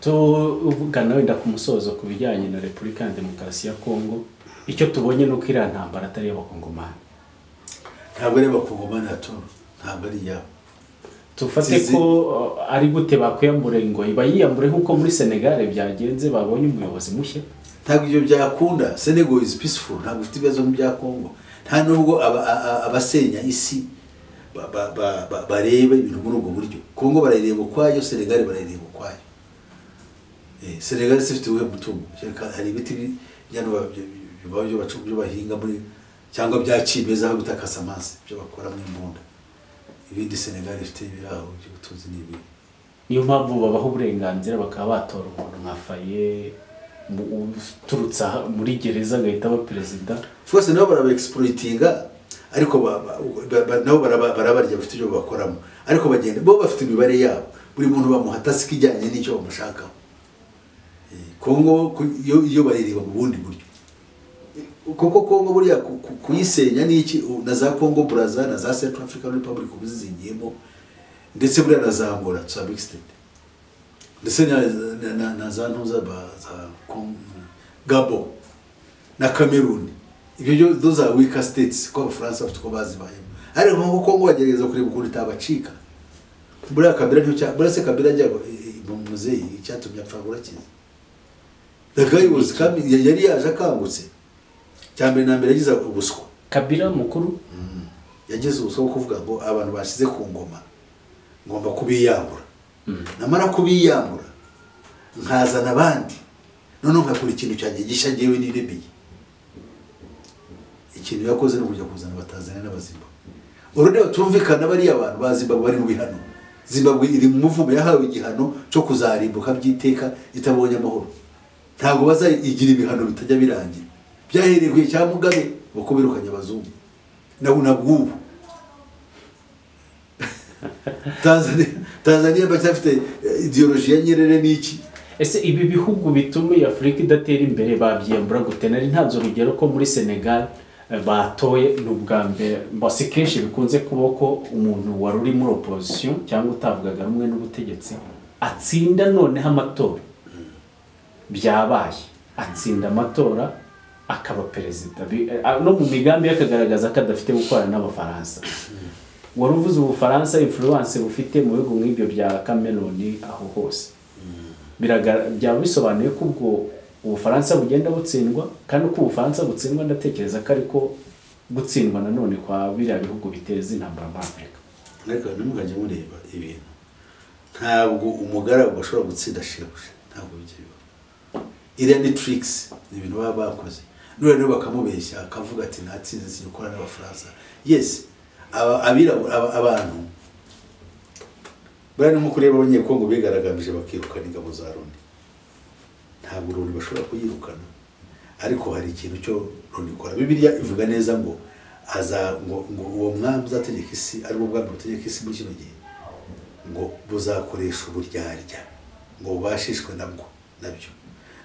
Tuvugana wenda ku musozo ku bijyanye na Repubulika ya Demokarasi ya Kongo, icyo tubonye nuko iriya ntambara atari y'abakongomani. Ntabwo ari abakongomani hato, ntabwo ari yabo. Tufate ko ari gute bakwiyambura ngo bayiyambure nk'uko muri Senegal byagenze, babonye umuyobozi mushya. Ntabwo ibyo byakunda. Senegal is peaceful, ntabwo ufite ibibazo nk'ibya Kongo. Nta nubwo abasenya isi bareba ibintu muri ubwo buryo. Kongo barareba ukwayo, Senegal barareba ukwayo. Senegal ifite uwe mutungo, hari ibiti byo bahinga muri cyangwa byacimeza aho bita Casamance, byo bakora mu imbunda. Ibindi Senegal ifite ibiraho by'ubutunzi n'ibi. Niyo mpamvu babaho uburenganzira bakaba batora umuntu nka Faye uturutsa muri gereza agahita aba perezida. Fose nabo baraba-exploitinga, ariko nabo barabarya bafite ibyo bakoramo, ariko bagenda bo bafite imibare yabo, buri muntu bamuhatasi kijyanye n'icyo bamushakaho. Kongo iyo baririba mu bundi buryo, kuko Kongo buriya kuyisenya n'iki, na za Kongo Brazza na za Central African Republic ubuzingiyemo, ndetse buriya na za Angola to some extent, ndetse na za ntuza za Gabon na Cameroon. Ibyo those are weaker states ko Abafaransa bafite ko bazibayemo, ariko nko Kongo bagerageza kureba ukuntu itabacika. Buriya Kabila se Kabila ajya mu muzeyi icyatumye apfa burakiza. The guy was coming, yari yaje akangutse. Cyambere na mbere yagize ubuswa. Kabila mukuru yagize ubuswa kuvuga ngo abantu bashize ku ngoma ngomba kubiyambura. Namara kubiyambura nkazana abandi, none nkakora ikintu cyanjye gisha ngewe niremeye. Ikintu yakoze no kujya kuzana Abatanzania n'Abazimba. Urone batumvikana bari abantu bazimba bari mu bihano. Zimbabwe iri mu muvumo yahawe igihano cyo kuzarimbuka byiteka itabonye amahoro. Ntabwo bazayigira ibihano bitajya birangira. Byahererwe cya Mugabe bakubirukanya abazungu. Nabwo Tanzania bafite ideology ya Nyerere n'iki. Ese ibi bihugu bituma Afrika idatera imbere babyembura gute? Nari ntanzo rugero ko muri Senegal batoye n'ubwa mbere, basi kenshi bikunze kuboko umuntu wari uri muri opposition cyangwa utavugaga rumwe n'ubutegetsi atsinda noneho amatora. Byabaye atsinda amatora akaba perezida, no mu migambi yakagaragaza ko adafite gukorana n'Abafaransa. Waruvuze Ubufaransa influence bufite mu bihugu nk'ibyo bya Cameroon aho hose. Byaba bisobanuye ko ubwo Ubufaransa bugenda butsindwa, kandi uko Ubufaransa butsindwa ndatekereza ko ariko gutsindwa nanone kwa biriya bihugu biteza intambara muri Afrika. Ariko nimukajya mureba ibintu, ntabwo umugaragu ashobora gutsinda shebuja, ntabwo bijye. Iriya ni tricks, ni ibintu baba bakoze. None bakamubeshya akavuga ati natsinze sinyukora n'Abafaransa. Yes, abantu bari mu kureba abanyekongo bigaragambije bakirukana ingabo za Loni. Ntabwo Loni bashobora kuyirukana, ariko hari ikintu cyo Loni ikora. Bibiliya ivuga neza ngo ngo uwo mwami uzategeka isi ari bwo bwami butegeka isi muri kino gihe, ngo buzakoresha uburyarya ngo bashishwe nabyo.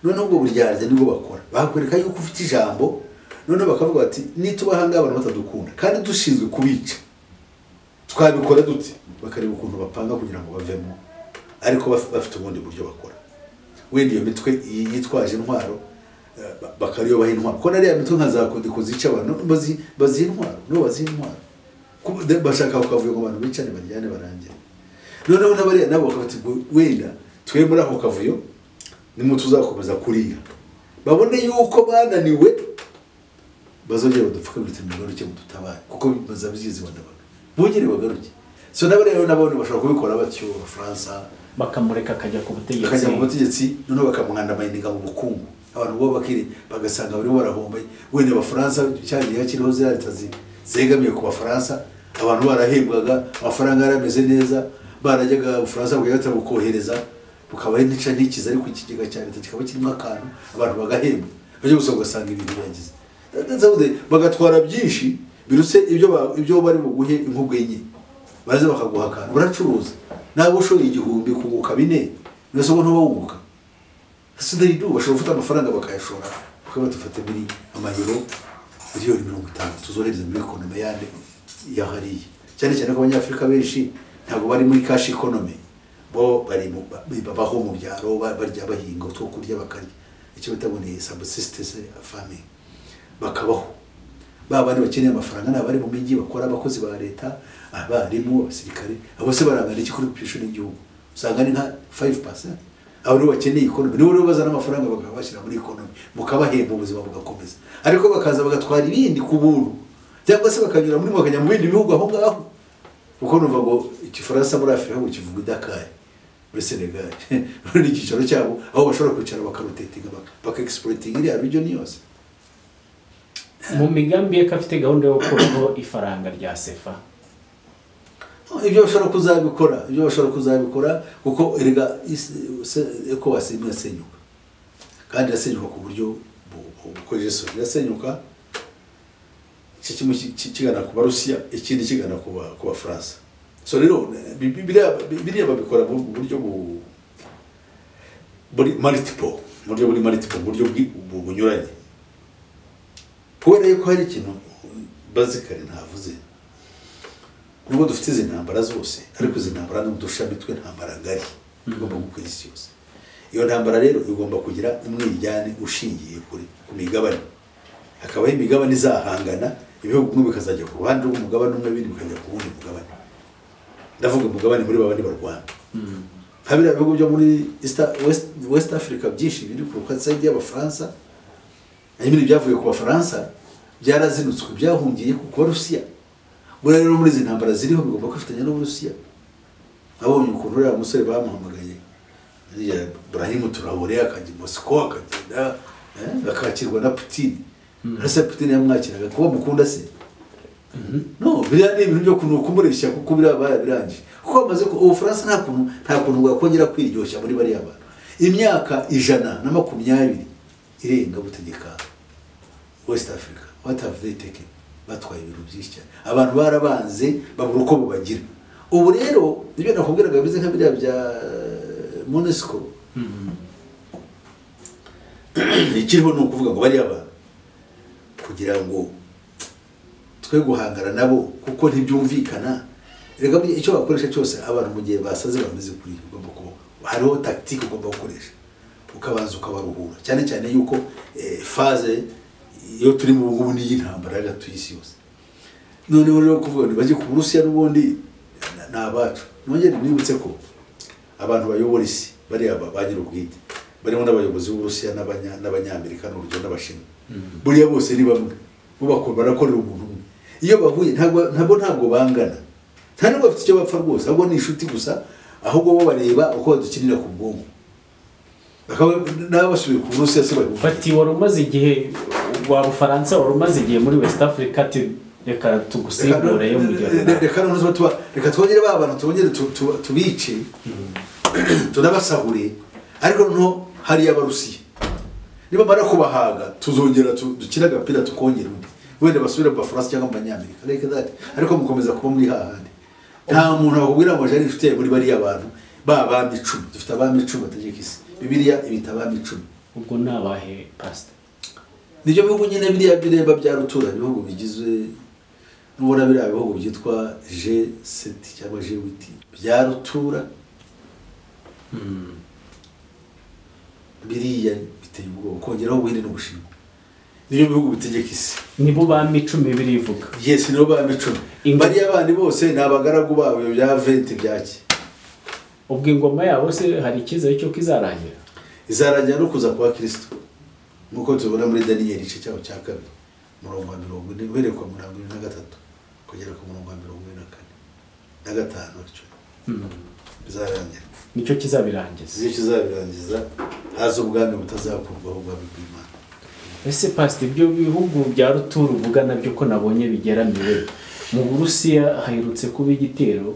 None ubwo buryarya nibwo bakora, bakwereka yuko ufite ijambo, none bakavuga bati nitubahanga abantu batadukunda kandi dushinzwe kubica twabikora dute, bakareba ukuntu bapanga kugira ngo bavemo, ariko bafite ubundi buryo bakora. Wenda iyo mitwe yitwaje intwaro bakariyo baha intwaro, ko nariya mitwe nkazakonde kuzica abantu bazi intwaro, no bazi intwaro bashaka kukavuga ngo abantu bicane baryane barangira. Noneho n'abariya nabo bakabati wenda twe muri ako kavuyo nimwe tuzakomeza kuriya, babone yuko bananiwe bazongera badupfuka bite mu garuke mu tutabare, kuko bazabyizi bandabaga bugire bagaruke. So n'abariya nabo bashobora kubikora batyo Abafaransa bakamureka akajya ku butegetsi, none bakamwanda amayininga mu bukungu. Abantu bo bakiri bagasanga bari barahomba, wenda Abafaransa cyagiye hakiriho zirata zegamiye ku Bafaransa, abantu barahembwaga, amafaranga yarameze neza, barajyaga Ubufaransa bugahita bukohereza bukaba n'icya ntikiza, ariko ikigega cya leta kikaba kirimo akantu abantu bagahembwa, bajye gusa ugasanga ibintu byagize bagatwara byinshi birutse ibyo bari buguhe inkubwenye, baze bakaguha akantu baracuruza. Nabo ushoye 1000 kunguka 4 nese ubona bawunguka. Sidari du bashobora gufata amafaranga bakayashora, bakaba batufate muri amayero miliyoni 50 tuzohereza muri economy yande yahariye cyane cyane ko abanyafrika benshi ntabwo bari muri cash economy bo bari babaho mu byaro barya bahinga utwo kurya bakarya icyo bitaboneye subsistence farming bakabaho babandi bakeneye amafaranga n'abari mu mijyi bakora abakozi ba leta abarimu abasirikare abo se barangana iki kuri population y'igihugu usanga ni nka 5%. abo nibo bakeneye economy nibo bazana amafaranga bakabashyira muri economy mukabahemba ubuzima bugakomeza ariko bakaza bagatwara ibindi ku buntu cyangwa se bakanyura muri bakajya mu bindi bihugu aho ngaho uko numva ngo igifaransa muri Afrika ngo kivuga Dakar muri Senegal muri igicaro cyabo aho bashobora kwicara bakarotatinga baka-exploiting iriya region yose. Mu migambi ye kafite gahunda yo gukuraho ifaranga rya sefa ibyo bashobora kuzabikora kuko erega eko wasimye asenyuka kandi asenyuka ku buryo bukojeje so yasenyuka kigana ku Barusiya ikindi kigana ku Bafaransa so rero biriya babikora mu buryo multiple buryo bunyuranye kubera yuko hari ikintu bazikare ntavuze nubwo dufite izi ntambara zose ariko izi ntambara n'udushami twe ntambara ngari tugomba gukora isi yose. Iyo ntambara rero igomba kugira umwiryane ushingiye ku migabane hakabaho imigabane izahangana ibihugu bimwe bikazajya ku ruhande rw'umugabane umwe bindi bikajya ku wundi mugabane ndavuga umugabane muri babandi barwana habira ibihugu byo muri West Africa byinshi biri ku ruhande y'Abafaransa n'ibindi byavuye ku Bafaransa byarazinutswe byahungiye ku Barusiya bure rero muri izi ntambara ziriho bigomba kwifatanya n'Uburusiya. Abonye ukuntu uriya musore bamuhamagaye ya Ibrahim Traoré akajya Moscow akagenda akakirwa na Putin hasa Putin yamwakiraga kuba mukunda se no biriya ni ibintu byo kumuresha kuko birangije kuko amaze ko Ubufaransa nta kuntu bwakongera kwiryoshya muri bari abantu imyaka 120 irenga butegeka West Africa. What have they taken? Batwaye ibintu byinshi cyane abantu barabanze babura uko babagira ubu rero ibyo nakubwiraga bize nka biriya bya Monusco ikiriho no kuvuga ngo bari abantu kugira ngo twe guhangara nabo kuko ntibyumvikana rega icyo bakoresha cyose abantu mu gihe basaze bameze kuri ugomba ko hariho tactique ugomba gukoresha ukabanza ukabaruhura cyane cyane yuko phase iyo turi mu ngubu ni y'intambara y'agatu y'isi yose none rero kuvuga ngo baje ku Burusiya n'ubundi nabacu nongere nibutse ko abantu bayobora isi bari bagira ubwite barimo n'abayobozi b'Uburusiya n'abanyamerika n'urugero n'abashinwa buriya bose ni bamwe bo bakora barakorera umuntu umwe iyo bahuye ntabwo bangana nta nubwo bafite icyo bapfa rwose ahubwo ni inshuti gusa ahubwo bo bareba uko badukinira ku bwonko n'abasubiye ku Burusiya se bari bati wari umaze igihe wa Bufaransa wari umaze igihe muri West Africa reka tugusimbure yo mu gihe reka twongere abantu tubongere tubice tunabasahure ariko no hari y'Abarusiya niba mara kubahaga tuzongera dukina agapira tukongera undi wenda basubira mu Bufaransa cyangwa mu Banyamerika ariko mukomeza kuba muri hahandi nta muntu akubwira ngo jari inshuti muri bari abantu babandi 10 dufite abami 10 bategeka isi Bibiliya ibita abami 10 ubwo nabahe pastor nibyo bihugu nyine biriya bireba bya rutura bihugu bigizwe n'ubona biriya bihugu byitwa G7 cyangwa G8 bya rutura biriya biteye ubwoba kongeraho ubuhinde n'Ubushinwa niyo bihugu bitegeka isi nibo bami 10 birivuga yes nibo bami 10 bariya abandi bose ni abagaragu babo bya 20 byaki ubwo ingoma yabo se hari icyizere cyo kizarangira no kuza kwa Kristo nuko tubona muri Daniel igice cyaho cya 2 murongo wa 40 uherekwa mu 43 kugera ku murongo wa 44 na 5 bizarangira nicyo kizabirangiza haza ubwami butazakurwaho ubwami bw'Imana. Ese pastor ibyo bihugu bya ruturu uvuga nabyo ko nabonye bigeramiwe mu Burusiya haherutse kuba igitero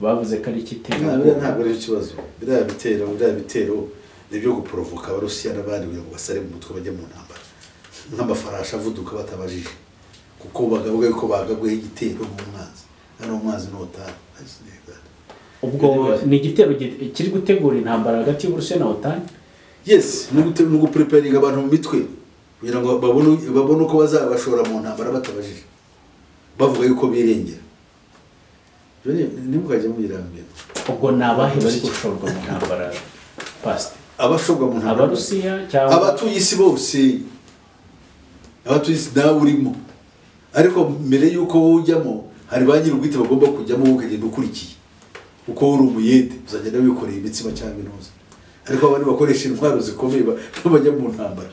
bavuze ko ari igitero ntabwo ari ikibazo biriya bitero nibyo guprovoka Abarusiya n'abandi kugira ngo basare mu mutwe bajye mu ntambara nk'amafarasha avuduka batabajije kuko bagavuga ko bagabwe igitero mu mwanzi hano umwanzi n'OTAN ubwo ni igitero kiri gutegura intambara hagati y'Uburusiya na OTAN yes nugu preparing abantu mu mitwe kugira ngo babone uko bazabashora mu ntambara batabajije bavuga yuko birengera. Nimukajya mubirambira. Ubwo nabahe bari gushorwa mu ntambara past abashorwa mu ntambara Abarusiya cyangwa abatuye isi bose, abatuye isi nawe urimo, ariko mbere yuko ujyamo hari ba nyir'ubwite bagomba kujyamo ukagenda ukurikiye uko uri umuyede uzagenda wikoreye imitsima cyangwa intuza, ariko abandi bakoresha intwaro zikomeye bajya mu ntambara.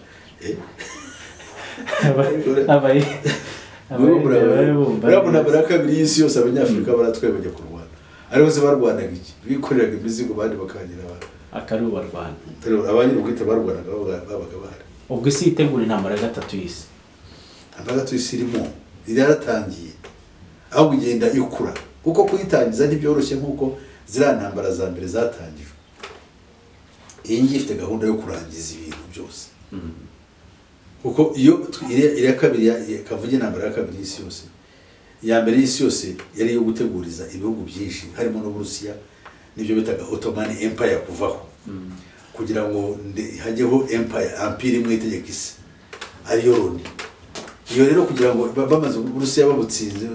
Ntambara ya kabiri y'isi yose abanyafurika baratwaye bajya kurwana, ariko se barwanaga iki? Bikoreraga imizigo abandi bakagira akari barwana, abanyir'ubwite barwanaga babaga bahari. ubwo isi itegura intambara ya gatatu y'isi. Intambara ya gatatu y'isi irimo yaratangiye, aho kugenda ikura, kuko kuyitangiza ntibyoroshye nk'uko ziriya ntambara za mbere zatangijwe. Iyi ngiyi ifite gahunda yo kurangiza ibintu byose, kuko iyo iriya kabiri kavuge intambara ya kabiri y'isi yose, iya mbere y'isi yose yari iyo guteguriza ibihugu byinshi harimo n'Uburusiya, nibyo bitaga Ottoman Empire kuvaho, kugira ngo hajyeho empire imwe itegeka isi ariyo Loni. Iyo rero kugira ngo bamaze Uburusiya babutsinze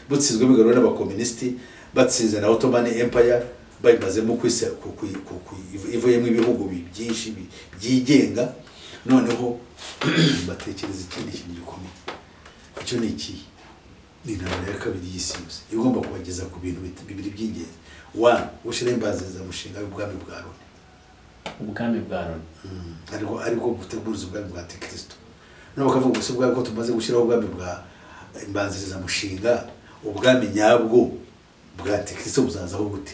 butsinzwe bigarura n'abakomunisiti, batsinze na Ottoman Empire bayimazemo kwisa ivuyemo ibihugu byinshi byigenga, noneho batekereza ikindi kintu gikomeye. Icyo ni iki? Ni intambara ya kabiri y'isi yose igomba kubageza ku bintu bibiri by'ingenzi. One, ushira imbanziriza mushinga y'ubwami bwa Loni. Ubwami bwa Loni ariko guteguza ubwami bwa Antikristo. Nabo bakavuga gusa ubwami ko tumaze gushyiraho ubwami bwa imbanziriza mushinga, ubwami nyabwo bwa Antikristo buzazaho gute?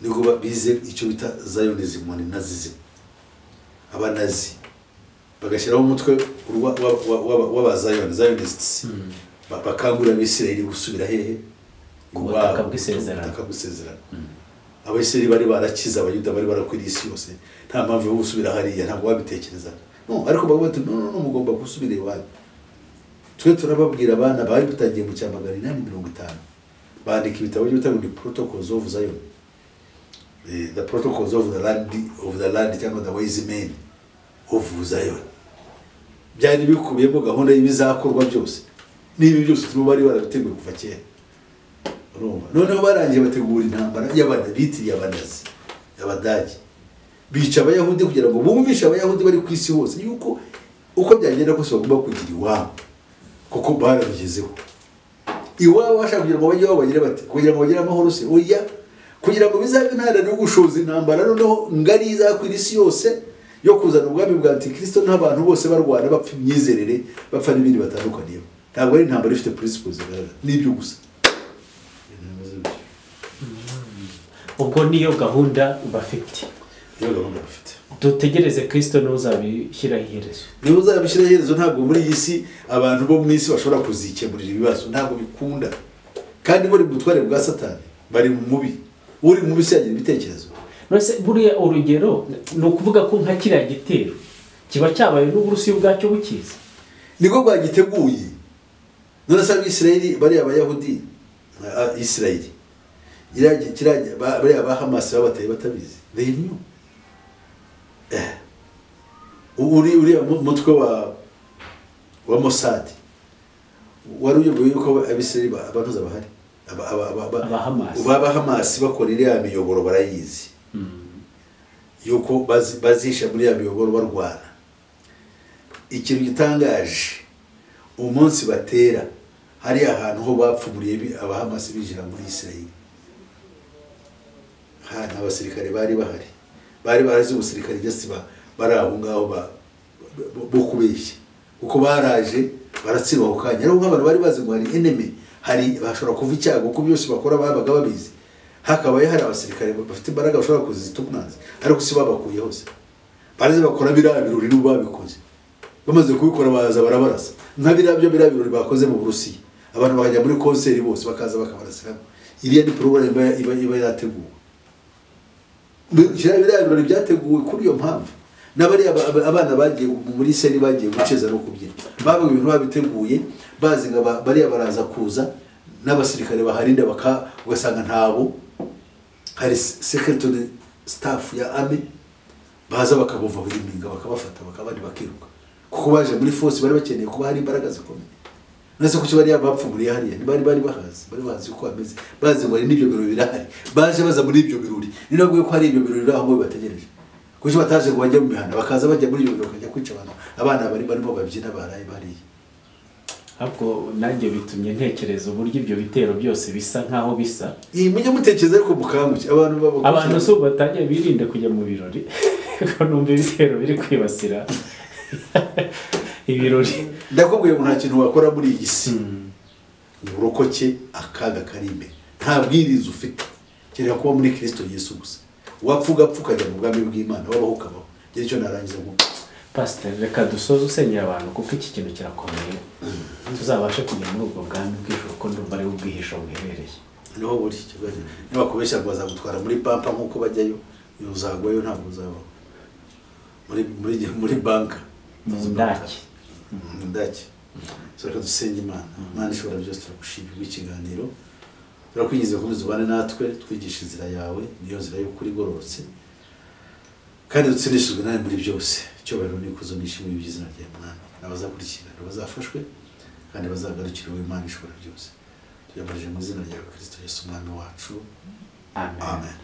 Niko bize icyo bita Zionism ni Nazism. Abanazi bagashyiraho umutwe w'Abazionists, bakangurira Abisirayeli gusubira hehe? Ubutaka bw'isezerano. Abisirayeli bari barakiza, Abayuda bari barakwiriye isi yose, nta mpamvu yo gusubira hariya, ntabwo babitekereza. No, ariko bavuga bati no mugomba gusubira iwanyu. Twe turababwira abana bari butagiye mu cyamagana 850 bandika ibitabo by'ibitabo ni Protocols of Zion, the Protocols of the land cyangwa the wise men of Zion. Byari bikubiyemo gahunda y'ibizakorwa byose, n'ibi byose tuba bari barabiteguye kuva kera. Noneho barangiye bategura intambara bitiriye Abanazi, Abadage, bica Abayahudi kugira ngo bumvishe Abayahudi bari ku isi hose yuko uko byagenda kose bagomba kugira iwabo, kuko barabigezeho iwabo bashaka kugira ngo bajye bagire bati kugira ngo bagire amahoro se oya, kugira ngo bizabe intara no gushoza intambara noneho ngari izakwira isi yose yo kuzana ubwami bwa Antikristo, n'abantu bose barwana bapfa imyizerere, bapfa n'ibindi batandukaniye. Ntabwo ari intambara ifite principles zigaragara, n'ibyo gusa. Ubwo niyo gahunda bafite. Dutegereze Kristo n'uzabishyira iherezo. Niba uzabishyira iherezo, ntabwo muri iyi si abantu bo mu isi bashobora kuzikemurira ibibazo, ntabwo bikunda. Kandi bari mutware bwa Satani, bari mu mubi. Uri mu bisi yagira ibitekerezo. Nose buriya urugero no kuvuga ko nka kiriya gitero kiba cyabaye n'Uburusiya ubwacyo bukiza. Niko bwagiteguye. None se Abisirayeli bari Abayahudi, Isirayeli kirajya bari Hamas babateye batabizi. They knew. Uri mutwe wa Mossad wari uyoboye yuko Abisirayeli abantuza bahari aba Hamas bakora iriya miyoboro barayizi, yuko bazisha muri ya miyoboro barwana. Ikintu gitangaje, umunsi batera hari ahantu ho bapfumuriye aba Hamas bijira muri Isirayeli, hana abasirikare bari bahari, bari barazi ubusirikare just bari aho ngaho bo kubeshya, kuko baraje baratsirwa ku kanya. Rero nk'abantu bari bazi ngo hari enemy, hari bashobora kuva icyago kuko byose bakora babaga babizi. Hakabaye hari abasirikare bafite imbaraga bashobora kuzitunaza, ariko si babakuye hose. Baraze bakora birabiruri n'ubabikoze, bamaze kubikora baza barabarasa nka birabiruri bakoze mu Burusiya. Abantu bakajya muri concert bose bakaza bakabarasira. Iriya ni program iba yateguwe. Birabiruri byateguwe kuri iyo mpamvu. Nabari abana bagiye muri seri bagiye guceza no kubyina, baba ibintu babiteguye bazi nga bari baraza kuza n'abasirikare baharinda ugasanga ntabo hari secretary staff ya army baza bakabuva biriminga bakabafata bakabandi bakiruka kuko baje muri force bari bakeneye kuba hari imbaraga zikomeye. Nase kuki bari abapfumuriye hariya bari bahazi uko bameze bazi ngo n'ibyo birori birahari baje baza muri ibyo birori ni nabwo ko hari ibyo birori aho bategereje kuki bataje ngo bajye mu mihanda bakaza bajya muri ibyo birori bakajya kwica abana barimo babyina baraye bariye. Ahubwo nanjye bitumye ntekereza uburyo ibyo bitero byose bisa nkaho bisa mujye mutekereza ariko mukanguke abantu so batajya birinde kujya mu birori ko numva ibitero biri kwibasira ibirori. Ndakubwiye ngo nta kintu wakora muri iyi si urokoke akaga karimbe nta bwiriza ufite kereka kuba muri Kristo Yesu gusa wapfuga ukajya mu bwami bw'Imana wabaho ukabaho. Ngira icyo narangiza ngo Pastor reka dusoze usenyera abantu kuko iki kintu kirakomeye tuzabashe kujya muri ubwo bwami bw'ijuru ko ndumva ari ubwihisho buherereye. Niho buri kibazo niba kubeshya ngo bazagutwara muri pampa nkuko bajyayo uzagwayo ntabwo uzaba muri banka ndaki. Reka dusenge Imana ishobora byose turagushimira ikiganiro turakwigize ko uzubane natwe twigisha inzira yawe niyo nzira y'ukuri igororotse kandi dutsindishijwe nawe muri byose cyobero nikuzo nishimwe by'izina rya Imana n'abazakurikira bazafashwe kandi bazagarukira Imana ishobora byose tuyamarije mu izina rya Kristo Yesu umwami wacu. Amen. Amen.